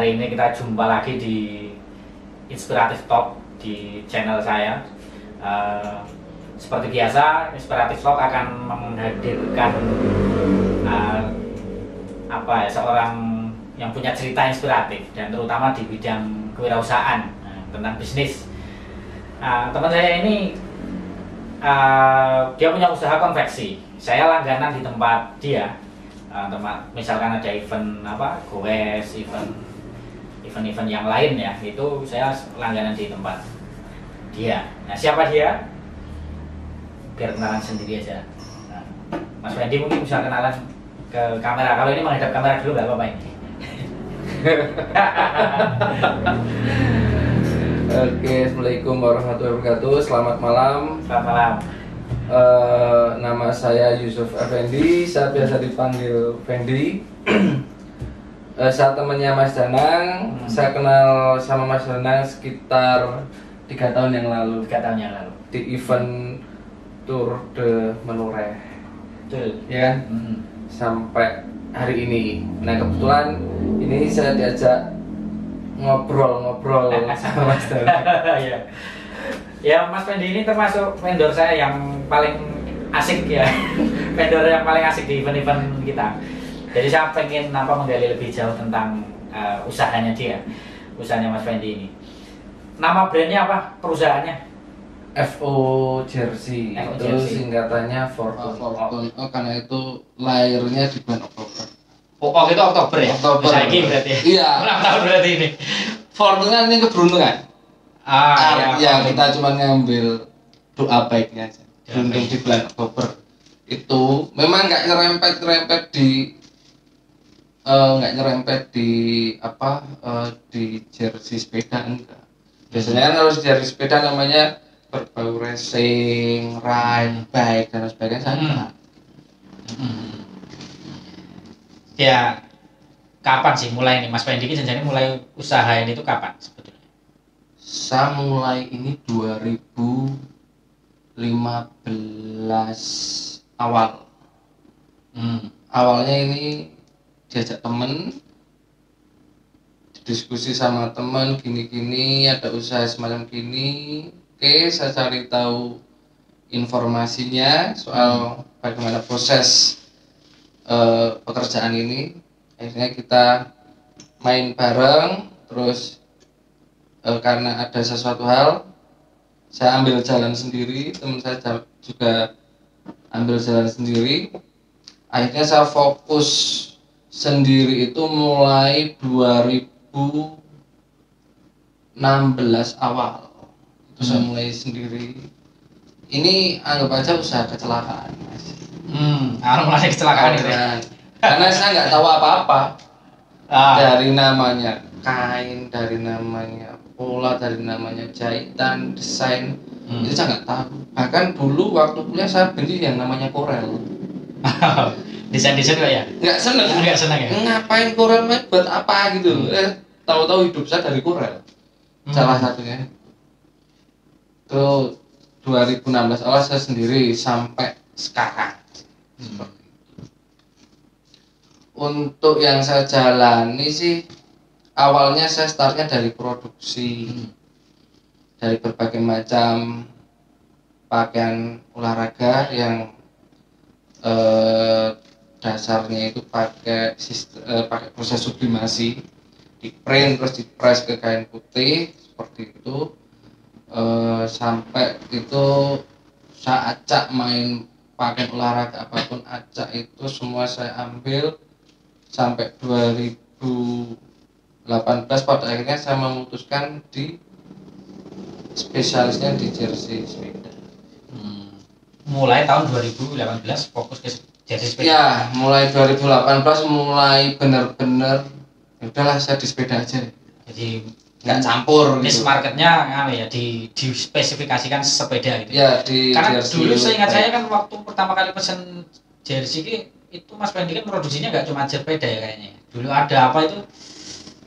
Hari ini kita jumpa lagi di Inspiratif Talk di channel saya. Seperti biasa, Inspiratif Talk akan menghadirkan seorang yang punya cerita inspiratif dan terutama di bidang kewirausahaan, tentang bisnis. Teman saya ini dia punya usaha konveksi. Saya langganan di tempat dia. Misalkan ada event goes, event yang lain ya, itu saya langganan di tempat dia. Nah, siapa dia? Biar kenalan sendiri aja. Nah, Mas Wendy mungkin bisa kenalan ke kamera. Kalau ini menghadap kamera dulu nggak apa-apa ini. Oke, Assalamualaikum warahmatullahi wabarakatuh. Selamat malam. Selamat malam. Nama saya Yusuf Effendi, saya biasa dipanggil Fendi. Saya temannya Mas Danang. Saya kenal sama Mas Danang sekitar 3 tahun yang lalu. 3 tahun yang lalu di event Tour de Menure. Betul. Ya kan? Sampai hari ini. Nah, kebetulan ini saya diajak ngobrol-ngobrol sama Mas Danang. Ya, Mas Fendi ini termasuk vendor saya yang paling asik ya. Vendor yang paling asik di event-event kita. Jadi saya pengen menggali lebih jauh tentang usahanya dia, usahanya Mas Fendi ini. Nama brandnya apa? Perusahaannya? FO Jersey. Itu singkatannya Fortune. Karena itu lahirnya di bulan Oktober. Oh, itu Oktober ya? Oktober. Bisa ini berarti ya? Iya. Ulang tahun berarti ini. Fortune kan ini keberuntungan. Iya, kita cuma ngambil doa baiknya aja. Beruntung di bulan Oktober. Itu memang nggak nyerempet di di jersey sepeda, enggak. Biasanya kan kalau di jersey sepeda namanya berbau racing, ride, bike dan sebagainya sama. Ya, kapan sih mulai nih Mas Fendi ini janjinya mulai usaha ini tuh kapan sebetulnya? Saya mulai ini 2015 awal. Awalnya ini diajak temen, diskusi sama temen, gini-gini, ada usaha semacam gini. Oke, saya cari tahu informasinya soal bagaimana proses pekerjaan ini. Akhirnya kita main bareng, terus karena ada sesuatu hal, saya ambil jalan sendiri, teman saya juga ambil jalan sendiri. Akhirnya saya fokus sendiri itu mulai 2016 awal. Itu saya mulai sendiri. Ini anggap aja usaha kecelakaan, Mas. Mulai kecelakaan itu ya? Karena saya nggak tahu apa-apa. Dari namanya kain, dari namanya pola, dari namanya jahitan, desain, itu saya nggak tahu. Bahkan dulu waktu kuliah saya beli yang namanya Corel. Desain juga ya? Nggak seneng ya? Ngapain Corel, buat apa gitu? Tahu-tahu hidup saya dari Corel. Salah satunya. Terus 2016 awal saya sendiri sampai sekarang. Seperti itu. Untuk yang saya jalani sih, awalnya saya startnya dari produksi, dari berbagai macam pakaian olahraga yang dasarnya itu pakai proses sublimasi, di print terus di press ke kain putih seperti itu. Sampai itu saya acak main pakaian olahraga apapun, acak itu semua saya ambil sampai 2018. Pada akhirnya saya memutuskan di spesialisnya di jersey sepeda. Mulai tahun 2018 fokus ke jersey sepeda. Ya, mulai 2018 mulai benar-benar udahlah saya di sepeda aja. Jadi nggak campur niche gitu. marketnya dispesifikasikan sepeda gitu Ya, karena jersey dulu seingat saya kan waktu pertama kali pesen jersey itu Mas Fendi kan produksinya nggak cuma sepeda ya kayaknya. Dulu ada apa itu,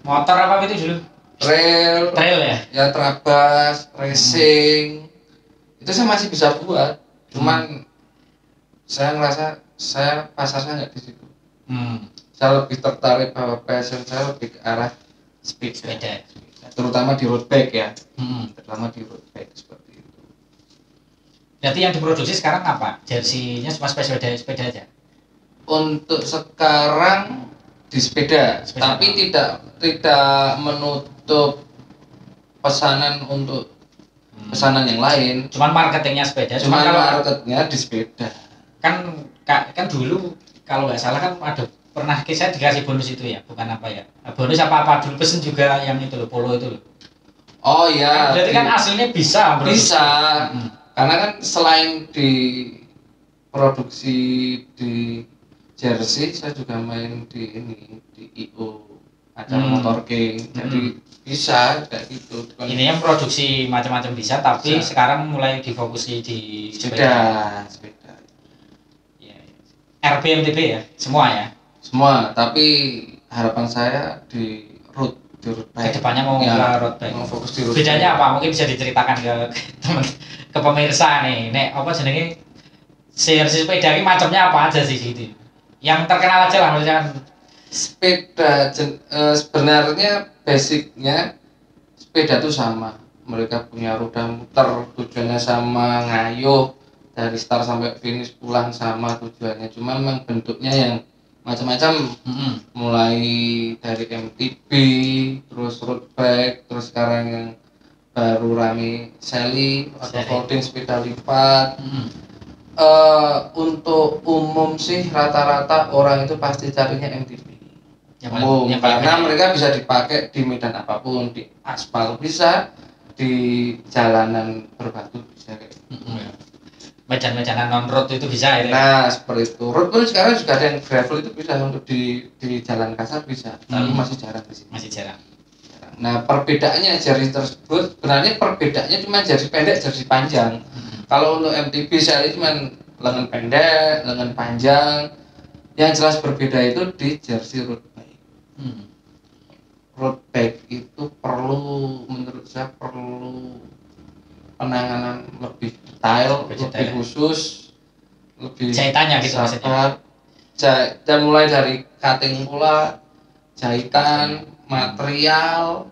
motor apa itu dulu, trail ya, trabas, racing. Itu saya masih bisa buat, cuman saya ngerasa saya pasarnya nggak di situ. Saya lebih tertarik bahwa passion saya lebih ke arah Sepeda. Terutama di road bike ya, Hmm. terutama di road bike seperti itu. Berarti yang diproduksi sekarang apa? Jersey-nya cuma sepeda aja. Untuk sekarang di sepeda, Sepeda. tapi tidak menutup pesanan untuk pesanan yang lain. Cuman marketingnya sepeda. Cuma Cuman kalau marketnya di sepeda. kan dulu kalau nggak salah kan ada pernah saya dikasih bonus itu ya, bukan apa ya? Bonus apa dulu pesen juga yang itu loh, polo itu loh. Oh ya. Berarti kan hasilnya bisa. Bisa. Hmm. Karena kan selain diproduksi di jersey, saya juga main di IO acara Motor King. Jadi bisa kayak gitu. Ini yang produksi macam-macam bisa, tapi Bisa. sekarang mulai difokusi di sepeda. Ya. RBMTB ya, semua ya. Semua, tapi harapan saya di road bike. Kedepannya mau Ya, ke road bike. mau fokus di road Bedanya bike. apa? Mungkin bisa diceritakan ke teman, ke pemirsa nih. Nek apa jenenge jersey sepeda ini macamnya apa aja sih gitu? Yang terkenal aja lah maksudnya kan. Sepeda sebenarnya basicnya sepeda itu sama. Mereka punya roda muter, tujuannya sama, ngayuh dari start sampai finish pulang sama tujuannya. Cuma memang bentuknya yang macam-macam, mulai dari MTB, terus road bike, terus sekarang yang baru rame Sally atau folding sepeda lipat. Untuk umum sih rata-rata orang itu pasti carinya MTB. Karena mereka bisa dipakai di medan apapun, di aspal bisa, di jalanan berbatu bisa kayak Medan-medanan non road itu bisa ya. Nah seperti itu. Road pun sekarang juga ada yang gravel itu bisa untuk di jalan kasar bisa, tapi masih jarang di sini. Masih jarang. Nah perbedaannya jersey tersebut sebenarnya perbedaannya cuma jersey pendek, jersey panjang. Kalau untuk MTB saya cuma lengan pendek, lengan panjang. Yang jelas berbeda itu di jersey road bike. Road bike itu menurut saya perlu penanganan lebih detail, lebih khusus, lebih jahitannya gitu maksudnya. Dan mulai dari cutting pula, jahitan, material,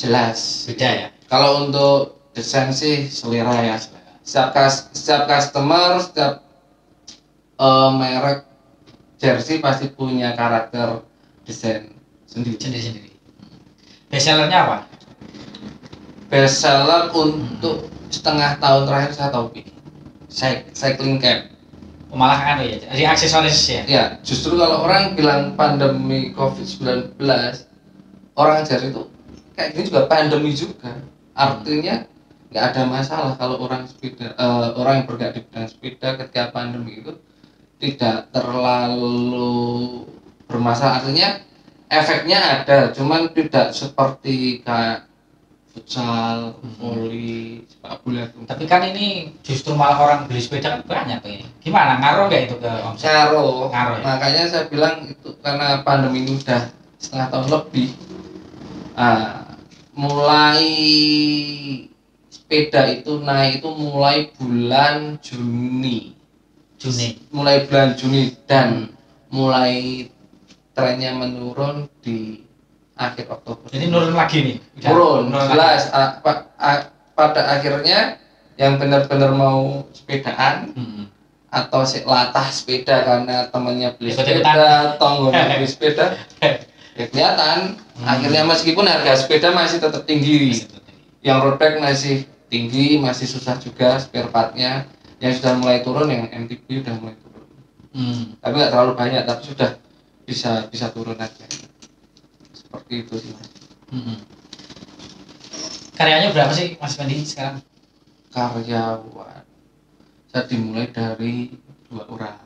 jelas. Beda ya. Kalau untuk desain sih selera ya. Setiap customer, setiap merek jersey pasti punya karakter desain sendiri. Best sellernya apa? Best seller untuk setengah tahun terakhir saya tahu cycling cap. Malah kan ya, jadi aksesoris ya. Ya, justru kalau orang bilang pandemi COVID-19, orang jersey itu kayak gini juga pandemi juga. Artinya nggak ada masalah kalau orang yang bergerak di bidang sepeda ketika pandemi itu tidak terlalu bermasalah. Artinya efeknya ada, cuman tidak seperti kayak futsal, voli, sepak bola. Tapi kan ini justru malah orang beli sepeda kan banyak tuh ini. Gimana ngaruh nggak itu ke omset? Ngaruh ya? Makanya saya bilang itu karena pandemi ini udah setengah tahun lebih. Mulai sepeda itu naik itu mulai bulan Juni. Mulai bulan Juni dan mulai trennya menurun di akhir Oktober. Jadi nurun lagi nih. Turun jelas. Pada akhirnya yang benar-benar mau sepedaan atau latah sepeda karena temannya beli sepeda, tonggolnya beli sepeda, ya kelihatan. Akhirnya meskipun harga sepeda masih tetap tinggi, yang road bike masih tinggi, masih susah juga spare partnya. Yang sudah mulai turun yang MTB sudah mulai turun. Tapi nggak terlalu banyak, tapi sudah bisa turun aja. Seperti itu sih Mas. Karyanya berapa sih Mas Fendi sekarang? Karyawan saya dimulai dari 2 orang.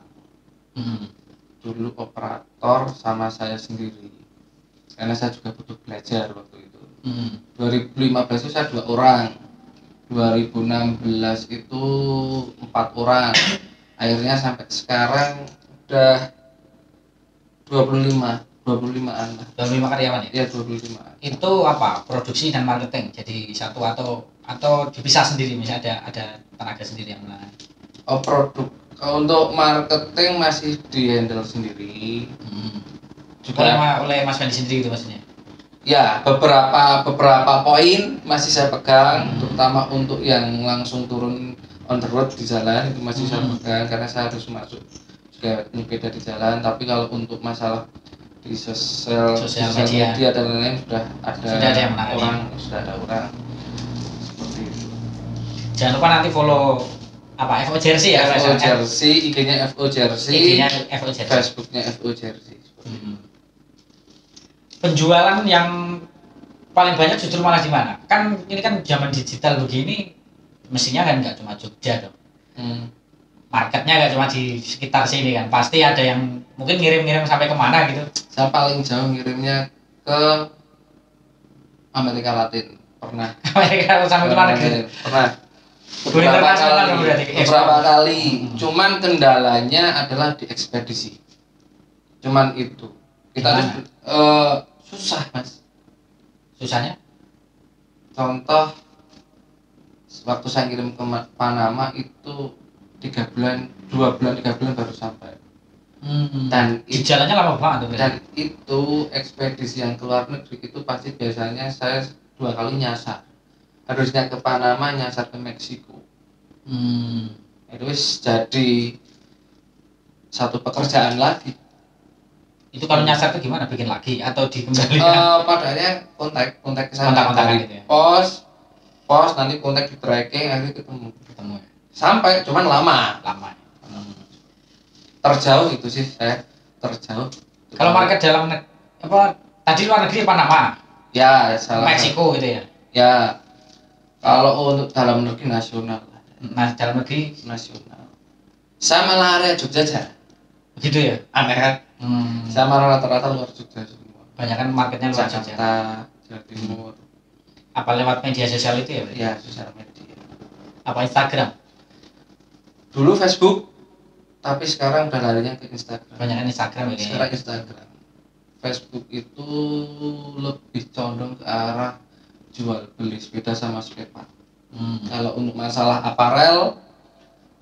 Dulu operator sama saya sendiri karena saya juga butuh belajar waktu itu. 2015 itu saya 2 orang, 2016 itu 4 orang, akhirnya sampai sekarang udah 25-an lah. 25 karyawan ya? Iya 25. Itu apa? Produksi dan marketing jadi satu atau dipisah sendiri, misalnya ada tenaga sendiri yang menangani? Produk untuk marketing masih di handle sendiri. Juga oleh Mas Fendi sendiri itu maksudnya? Ya, beberapa poin masih saya pegang, terutama untuk yang langsung turun on the road di jalan itu masih saya pegang karena saya harus masuk juga nyepeda di jalan. Tapi kalau untuk masalah di sosial media dan lain-lain sudah ada yang orang, sudah ada orang seperti itu. Jangan lupa nanti follow apa FO Jersey ya, FO Jersey, IG-nya FO Jersey, Facebook-nya FO Jersey. Penjualan yang paling banyak justru malah di mana? Kan ini kan zaman digital begini, mestinya kan nggak cuma Jogja dong. Marketnya nggak cuma di sekitar sini kan, pasti ada yang mungkin ngirim-ngirim sampai kemana gitu. Saya paling jauh ngirimnya ke Amerika Latin, pernah. Amerika sampai ke mana gitu? Pernah. Beberapa kali. Cuman kendalanya adalah di ekspedisi. Cuman itu. Kita harus susah, Mas. Susahnya? Contoh waktu saya kirim ke Panama itu 3 bulan, 2 bulan, 3 bulan baru sampai. Dan di jalannya lama banget tuh. Dan itu ekspedisi yang ke luar negeri itu pasti biasanya saya 2 kali nyasar. Harusnya ke Panama, nyasar ke Meksiko. Itu jadi satu pekerjaan lagi. Itu kalau nyasar itu gimana? Bikin lagi atau dikembalikan? Padahal kontak ke sana dari gitu ya? pos nanti kontak di tracking akhirnya ketemu ya. Sampai cuman lama. Terjauh itu sih saya terjauh. Kalau market dalam tadi luar negeri Panama? Ya, salah. Meksiko gitu ya? Ya. Kalau untuk dalam negeri nasional. Dalam negeri nasional. Sama lah area Jogja aja. Begitu ya? Aneh kan? Sama rata-rata luar Jogja semua. Banyak kan marketnya luar Jogja. Jakarta, Jawa Timur. Apa lewat media sosial itu ya? Iya, sosial media. Apa Instagram? Dulu Facebook, tapi sekarang udah larinya ke Instagram. Banyak kan Instagram ya? Sekarang Instagram. Facebook itu lebih condong ke arah jual beli sepeda sama spare part. Kalau untuk masalah aparel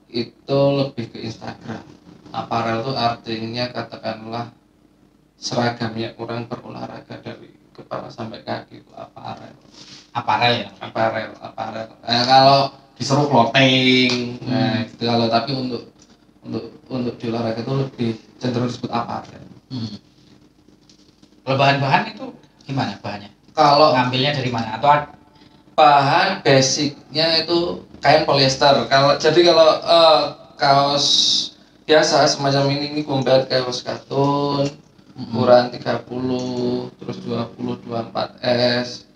itu lebih ke Instagram. Aparel itu artinya katakanlah seragamnya orang berolahraga dari kepala sampai kaki itu aparel. Aparel ya? Aparel. Kalau disuruh clothing, nah gitu. Kalau tapi untuk di olahraga itu lebih cenderung disebut aparel. Kalau bahan-bahan itu gimana bahannya? Kalau ngambilnya dari mana? Atau bahan basicnya itu kain polyester. Kalau kaos biasa semacam ini combat kaos katun ukuran 30 terus 20 24S.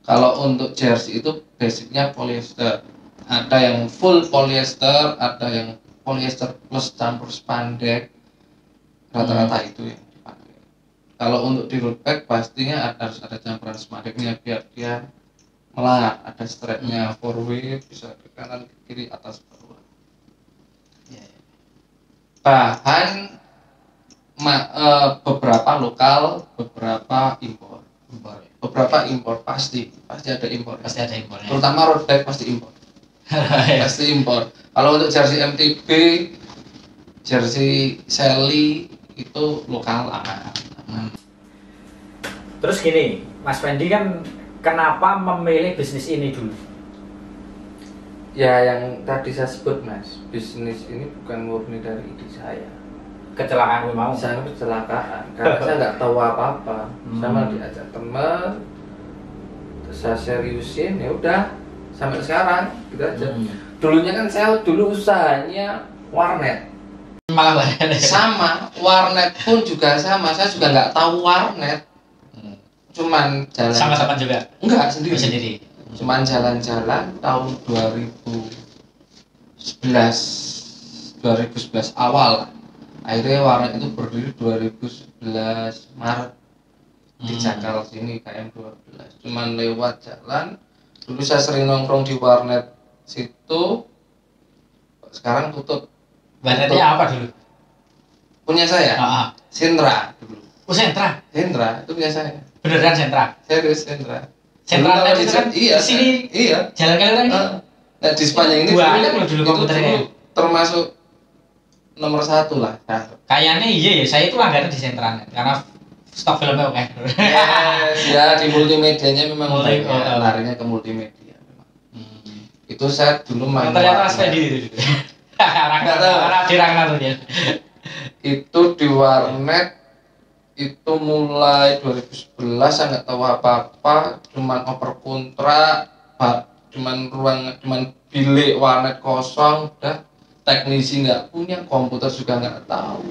Kalau untuk jersey itu basicnya polyester. Ada yang full polyester, ada yang polyester plus campur spandex. Rata-rata itu yang dipakai. Kalau untuk di road bag pastinya harus ada campuran spandexnya biar dia melat, ada strapnya 4-way, bisa ke kanan ke kiri atas bawah. Bahan beberapa lokal, beberapa impor. Beberapa impor pasti ada impor. Pasti ada impor. Ya? Terutama road bag pasti impor. Pasti impor. Kalau untuk jersey MTB, jersey Sally itu lokal aman. Terus gini, Mas Fendi kan kenapa memilih bisnis ini dulu? Ya yang tadi saya sebut Mas, bisnis ini bukan murni dari ide saya. Kecelakaan mau? Saya kecelakaan, karena saya nggak tahu apa-apa. Sama diajak teman, saya seriusin, ya udah sampai sekarang gitu aja. Dulunya kan saya usahanya warnet. Malah warnet. Sama, warnet pun juga sama. Saya juga nggak tahu warnet. Cuman jalan. Sama-sama juga? Enggak, sendiri. Sendiri. Cuman jalan-jalan tahun 2011 awal. Akhirnya warnet itu berdiri 2011 Maret di Jakal sini KM12. Cuman lewat jalan. Dulu saya sering nongkrong di warnet situ. Sekarang tutup. Warnetnya apa dulu? Punya saya. Sentra dulu. Oh, Sentra. Sentra itu punya saya. Beneran Sentra? Serius Sentra. Sentra itu kan iya, di sini. Iya. Jalan Kaliurang ini. Nah, di sepanjang ini dulu komputernya. Termasuk nomor 1 lah. Kayaknya iya ya, saya itu langganan di Sentra karena stok filmnya oke. Yes, ya di multimedianya memang Multi- banyak, oh. larinya ke multimedia memang. Itu saya dulu main Ternyata warnet. Spedi itu. Nggak tahu. Karena dirangkap tuh dia. Itu di warnet itu mulai 2011 saya nggak tahu apa-apa, cuman oper kontrak, cuman bilik warnet kosong, udah teknisi nggak punya, komputer juga nggak tahu,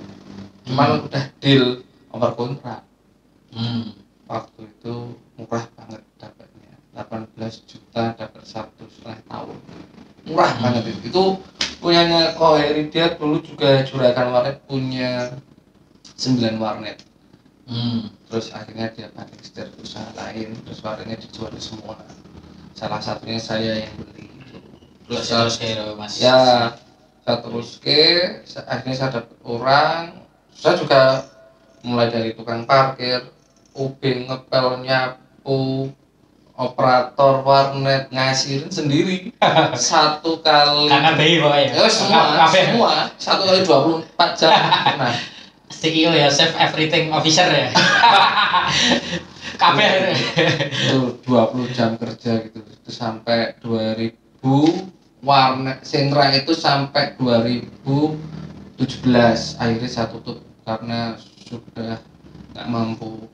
cuman udah deal oper kontrak. Waktu itu murah banget dapatnya, 18 juta dapat 1,5 tahun, murah banget itu punyanya Koheri. Dia dulu juga juragan warnet, punya 9 warnet. Terus akhirnya dia banding setir usaha lain, terus warnetnya dijual semua, salah satunya saya yang beli. Terus Mas. Ya saya terus akhirnya saya dapat orang, saya juga mulai dari tukang parkir, UB, ngepel, nyapu, operator warnet, ngasihin sendiri satu kali. Kangen bayi pokoknya. Ya semua 1 kali 24 jam. Nah, CEO ya, Chef Everything Officer ya. Kabeh itu 20 jam kerja gitu. Itu sampai 2000, warnet Sentra itu sampai 2017. Akhirnya saya tutup karena sudah nggak mampu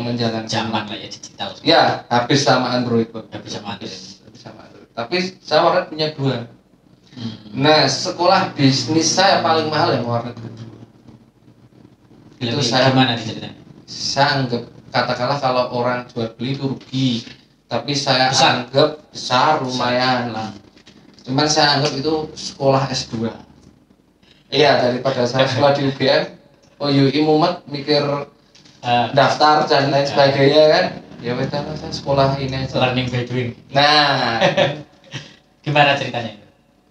menjalankan zaman lah ya, digital. Ya, habis sama Android kok. Habis sama Android. Tapi saya warnet punya 2. Nah, sekolah bisnis saya paling mahal yang warnet kedua. Itu saya gimana ceritanya? Saya anggap, katakanlah kalau orang jual beli itu rugi, tapi saya Besar. anggap besar, lumayan lah. Cuman saya anggap itu sekolah S2. Iya, daripada saya sekolah di UGM, UI Mumet mikir daftar dan lain sebagainya kan. Ya udah saya sekolah ini aja. Learning by doing. Nah, Gimana ceritanya?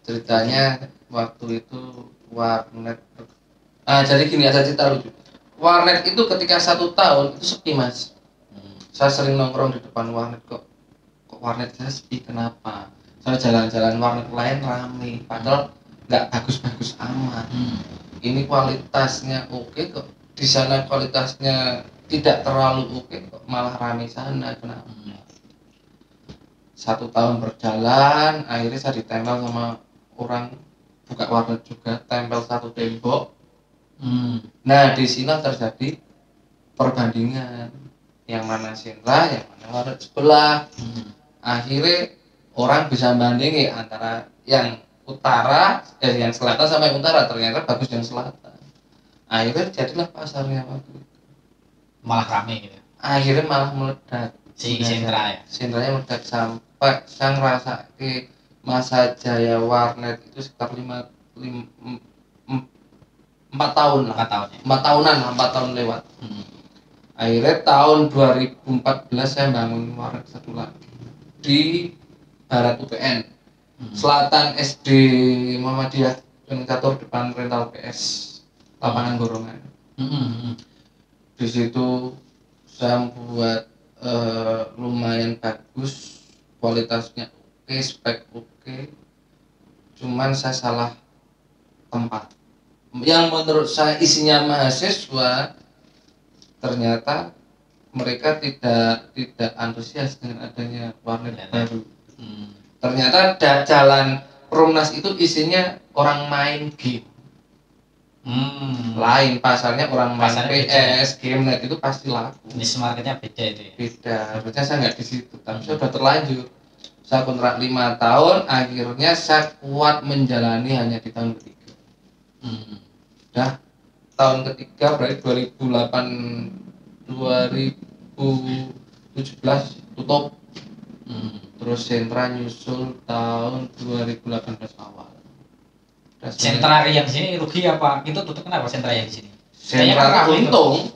ceritanya waktu itu warnet. Jadi gini ada cerita lucu. Warnet itu ketika 1 tahun itu sepi, Mas. Saya sering nongkrong di depan warnet, kok warnet saya sepi, kenapa? Saya jalan-jalan warnet lain rame, padahal nggak bagus-bagus amat. Ini kualitasnya oke kok, di sana kualitasnya tidak terlalu oke kok, malah rame sana, kenapa? 1 tahun berjalan, akhirnya saya ditempel sama orang buka warnet juga, tempel satu tembok. Nah, di sini terjadi perbandingan, yang mana Sentra, yang mana warnet sebelah. Akhirnya orang bisa bandingin antara yang utara, yang selatan sampai utara, ternyata bagus yang selatan. Akhirnya jadilah pasarnya waktu itu. Malah rame gitu. Akhirnya malah meledak. Si Sentra ya. Sentranya meledak sampai saya ngerasa masa jaya warnet itu sekitar 4 tahun lah. 4 tahun ya. 4 tahunan, 4 tahun lewat. Akhirnya tahun 2014 saya bangun warnet satu lagi di Barat UPN, Selatan SD Muhammadiyah, Peningkator depan rental PS, lapangan Gorongan. Di situ saya buat lumayan bagus, kualitasnya oke, spek oke. Cuman saya salah tempat. Yang menurut saya isinya mahasiswa, ternyata mereka tidak antusias dengan adanya warnet baru. Ternyata jalan Perumnas itu isinya orang main game. Lain pasarnya, orang main PS, game net itu pasti laku. Niche marketnya beda itu ya. Beda, harusnya saya nggak di situ, tapi saya sudah terlanjur. Saya kontrak 5 tahun, akhirnya saya kuat menjalani hanya di tahun ketiga. Dah tahun ketiga berarti 2017 tutup. Terus Sentra nyusul tahun 2018 awal. Sentra yang di sini rugi apa? Itu tutup kenapa Sentra yang di sini? Sentra untung.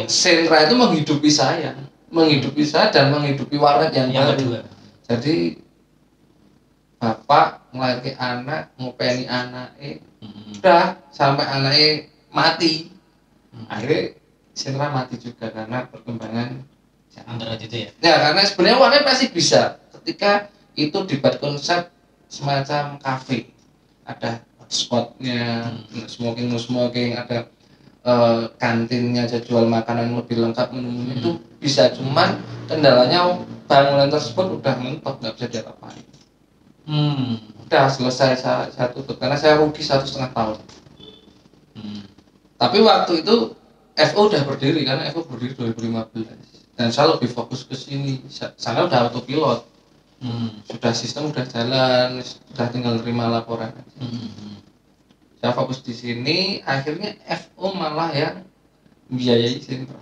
Sentra itu menghidupi saya dan menghidupi warnet yang baru. Kedua. Jadi bapak ngelahirkan anak, ngopeni anaknya, udah sampai anaknya mati. Akhirnya Sentra mati juga karena perkembangan Android itu ya. Ya, karena sebenarnya warnet masih bisa ketika itu dibuat konsep semacam kafe, ada hotspotnya, no smoking, ada kantinnya aja jual makanan yang lebih lengkap menunya itu bisa, cuman kendalanya bangunan tersebut udah mentok, nggak bisa diapa-apain. Udah selesai saya tutup karena saya rugi 1,5 tahun. Tapi waktu itu FO udah berdiri, karena FO berdiri 2015 dan saya lebih fokus ke sini. Sana udah autopilot, sudah sistem udah jalan, sudah tinggal terima laporan. Saya fokus di sini, akhirnya FO malah yang biayai Sentra.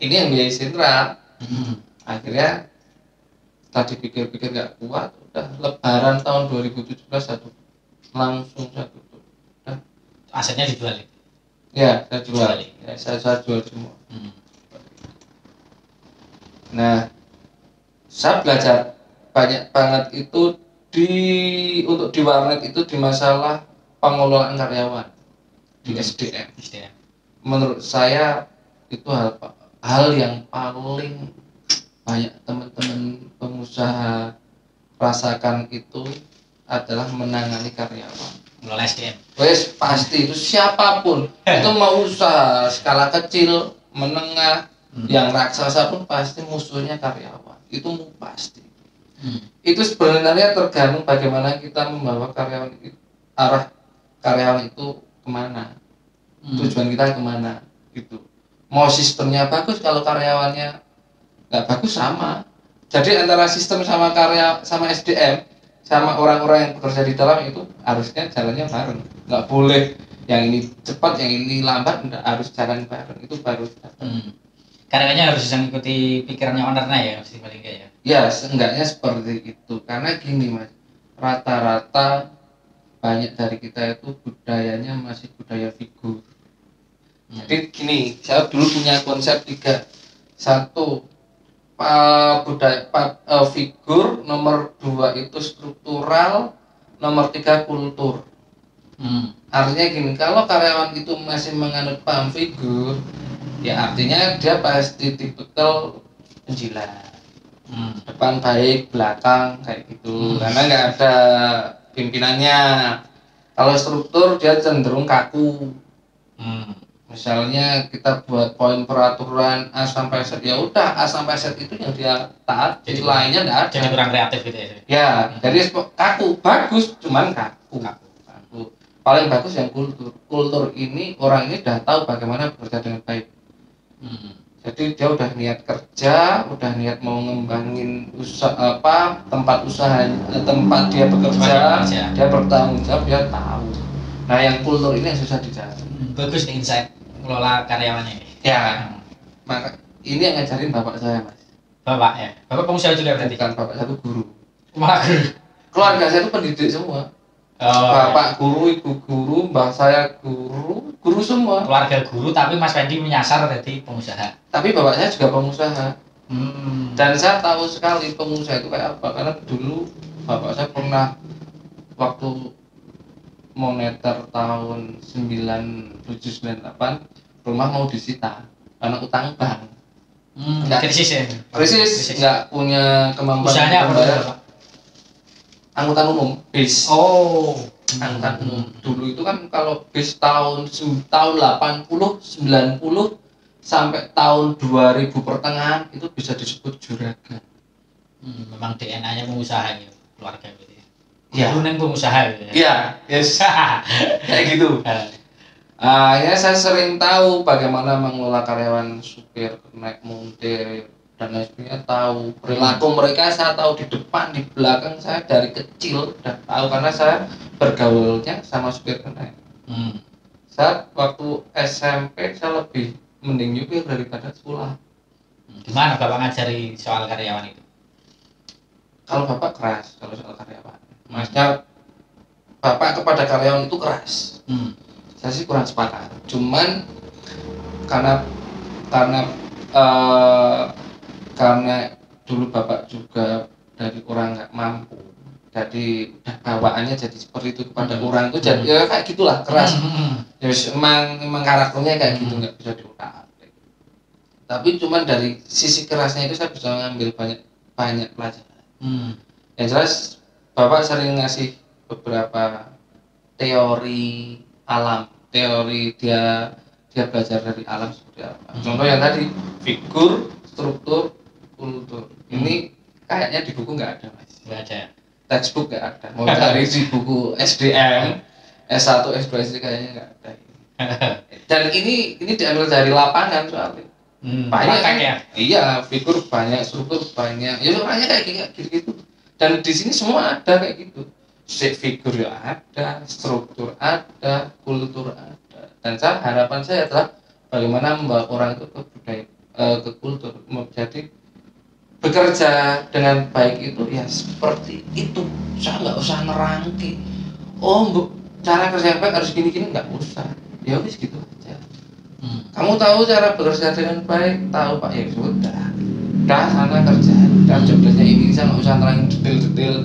Ini yang biayai Sentra. Akhirnya tadi pikir-pikir gak kuat, udah Lebaran tahun 2017 langsung saya tutup. Udah. Asetnya dijual. Ya, saya jual. Ya, saya jual semua. Nah, saya belajar banyak banget itu untuk di warnet itu di masalah pengelolaan karyawan di SDM. Menurut saya itu hal yang paling banyak teman-teman pengusaha rasakan itu adalah menangani karyawan. Mengelola SDM. Wes pasti itu siapapun itu mau usaha skala kecil, menengah, yang raksasa pun pasti musuhnya karyawan. Itu pasti. Itu sebenarnya tergantung bagaimana kita membawa arah karyawan itu kemana, tujuan kita kemana gitu. Mau sistemnya bagus, kalau karyawannya nggak bagus sama. Jadi antara sistem sama SDM sama orang-orang yang bekerja di dalam itu harusnya jalannya bareng. Nggak boleh yang ini cepat, yang ini lambat, harus jalan bareng. Itu baru Karyawannya harus bisa mengikuti pikirannya ownernya ya, mesti paling enggak ya. Ya, seenggaknya seperti itu. Karena gini Mas, rata-rata banyak dari kita itu budayanya masih budaya figur. Jadi gini, saya dulu punya konsep 3. Satu, budaya figur, nomor 2 itu struktural, nomor 3 kultur. Artinya gini, kalau karyawan itu masih menganut paham figur, ya artinya dia pasti tipikal penjilat. Depan baik, belakang kayak gitu, karena nggak ada pimpinannya. Kalau struktur dia cenderung kaku. Misalnya kita buat poin peraturan A sampai Z, ya udah A sampai Z itu yang dia taat, jadi lainnya nggak ada. Jadi kurang kreatif gitu ya. Ya, jadi kaku, bagus, cuman kaku. Paling bagus yang kultur. Kultur ini orang ini udah tahu bagaimana bekerja dengan baik. Jadi dia udah niat kerja, udah niat mau ngembangin tempat usaha, tempat dia bekerja, dia bertanggung jawab, dia tahu. Nah, yang kultur ini yang susah dicari. Bagus nih insight ngelola karyawannya. Ya, maka ini yang ngajarin bapak saya, Mas. Bapak ya, bapak pengusaha juga berarti. Bukan, bapak saya itu guru. Malah guru. Keluarga saya itu pendidik semua. Bapak guru, ibu guru, mbah saya guru semua. Keluarga guru, tapi Mas Fendi menyasar jadi pengusaha. Tapi bapak saya juga pengusaha. Dan saya tahu sekali pengusaha itu kayak apa, karena dulu bapak saya pernah waktu moneter tahun 97-98 rumah mau disita karena utang bank. Krisis ya? Krisis, nggak punya kemampuan. Usahanya apa? Angkutan umum, bis. Angkutan umum. Dulu itu kan kalau bis tahun 80, 90 sampai tahun 2000 pertengahan itu bisa disebut juragan. Memang DNA-nya pengusaha gitu, keluarga gitu ya. Ya. Dulu neng pengusaha gitu ya. Iya, yes. Kayak gitu. Ya saya sering tahu bagaimana mengelola karyawan, supir, naik montir dan lain sebagainya, tahu perilaku mereka. Saya tahu di depan, di belakang, saya dari kecil udah tahu karena saya bergaulnya sama supir naik. Saya waktu SMP saya lebih mending nyupir daripada sekolah. Gimana bapak ngajari soal karyawan itu? Kalau bapak keras kalau soal karyawan, maksudnya bapak kepada karyawan itu keras. Saya sih kurang sepakat. Cuman karena dulu bapak juga dari orang nggak mampu, jadi bawaannya jadi seperti itu kepada orang itu, jadi ya kayak gitulah, keras. Ya emang karakternya kayak gitu, nggak bisa diutak. Tapi cuman dari sisi kerasnya itu saya bisa ngambil banyak pelajaran. Yang jelas bapak sering ngasih beberapa teori alam teori dia belajar dari alam seperti apa. Contoh yang tadi figur, struktur, kultur. Ini kayaknya di buku nggak ada mas. Nggak ada. Textbook nggak ada. Mau cari di buku SDM, S1, S2, S3 kayaknya nggak ada. Dan ini diambil dari lapangan soalnya. Banyak kan ya? Iya, figur banyak, struktur banyak. Ya soalnya kayak gitu. Dan di sini semua ada kayak gitu. Figur ya ada, struktur ada, kultur ada. Dan harapan saya adalah bagaimana membawa orang itu ke budaya, ke kultur. Jadi bekerja dengan baik itu ya seperti itu. Saya nggak usah nerangki. Oh, cara kerja yang baik harus gini-gini, nggak usah. Ya wis gitu aja. Kamu tahu cara bekerja dengan baik, tahu Pak, ya sudah. Udah sana kerja, udah jobdesknya ini, saya nggak usah nerangin detail-detail.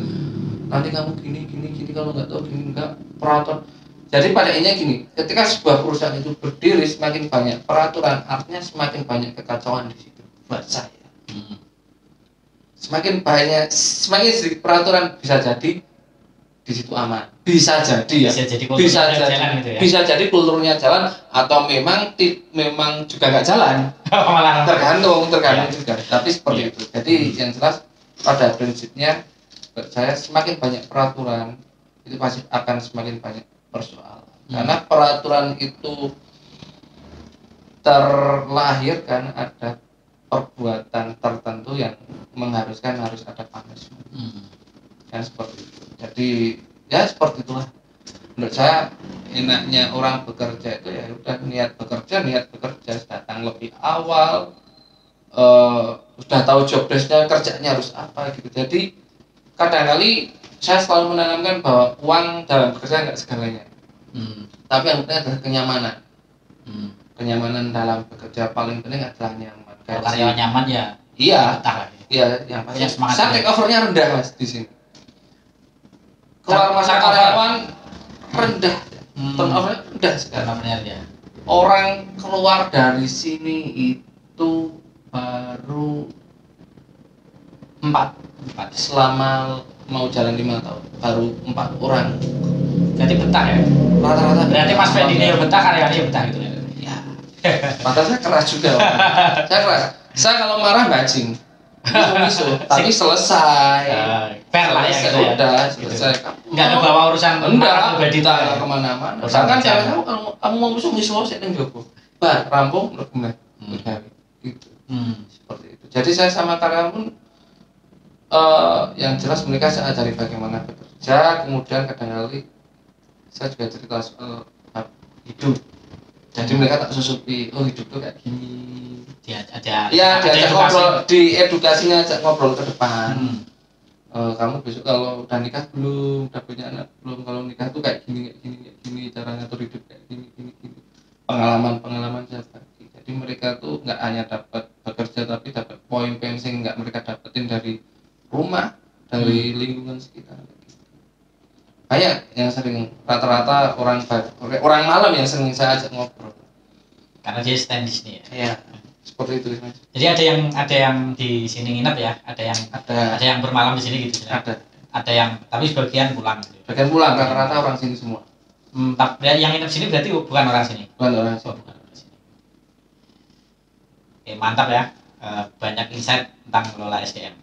Nanti kamu gini kalau nggak tahu gini enggak peraturan. Jadi pada intinya gini, ketika sebuah perusahaan itu berdiri semakin banyak peraturan, artinya semakin banyak kekacauan di situ buat saya. Semakin sedikit peraturan bisa jadi di situ aman. Bisa jadi ya. Bisa jadi kulturnya jalan atau memang juga nggak jalan. tergantung ya. Juga. Tapi seperti itu. Jadi yang jelas pada prinsipnya saya semakin banyak peraturan itu pasti akan semakin banyak persoalan. Karena peraturan itu terlahir kan ada perbuatan tertentu yang mengharuskan harus ada punishment. Kan seperti itu. Jadi ya seperti itulah. Menurut saya enaknya orang bekerja itu ya udah niat bekerja datang lebih awal, sudah tahu job desk-nya kerjanya harus apa gitu. Jadi kadang-kali saya selalu menanamkan bahwa uang dalam bekerja nggak segalanya. Tapi yang penting adalah kenyamanan. Kenyamanan dalam bekerja paling penting adalah nyaman. Kalau karyawan nyaman ya. Iya. Yang pasti. Saya take over-nya rendah mas di sini. Keluar masuk karyawan rendah. Turnover rendah sekali. Orang keluar dari sini itu baru 4 selama mau jalan 5 tahun baru 4 orang. Jadi betah ya? Rata-rata. Berarti Mas Fendi ini betah, karyawannya betah gitu ya? Mata saya keras juga. Saya keras. Saya kalau marah bajing. Miso, tapi selesai. Fair lah ya gitu ya. Udah selesai. Enggak ada bawa urusan pribadi itu ya. Kemana-mana. Misalkan cara kamu mau musuh saya yang jopo. Bar, rampung, udah gitu. Seperti itu. Jadi saya sama karyawan pun yang jelas mereka saya ajari bagaimana bekerja, kemudian kadang-kali saya juga cerita soal hidup. Jadi mereka tak susupi, oh hidup tuh kayak gini. Diajak ngobrol, di edukasinya ajak ngobrol ke depan. Kamu besok kalau udah nikah belum, udah punya anak belum, kalau nikah tuh kayak gini, cara ngatur hidup kayak gini. Pengalaman saya bagi. Jadi mereka tuh nggak hanya dapat bekerja, tapi dapat poin-poin yang nggak mereka dapetin dari rumah, dari lingkungan sekitar. Banyak yang sering, rata-rata orang malam yang sering saya ajak ngobrol. Karena dia stand di sini ya. Iya, seperti itu mas. Jadi ada yang di sini nginep ya, ada yang bermalam di sini gitu. Ada yang tapi sebagian pulang. Sebagian pulang, rata-rata orang sini semua. Yang nginep sini berarti bukan orang sini. Bukan orang sini. Bukan orang sini. Oke, mantap ya. Banyak insight tentang mengelola SDM.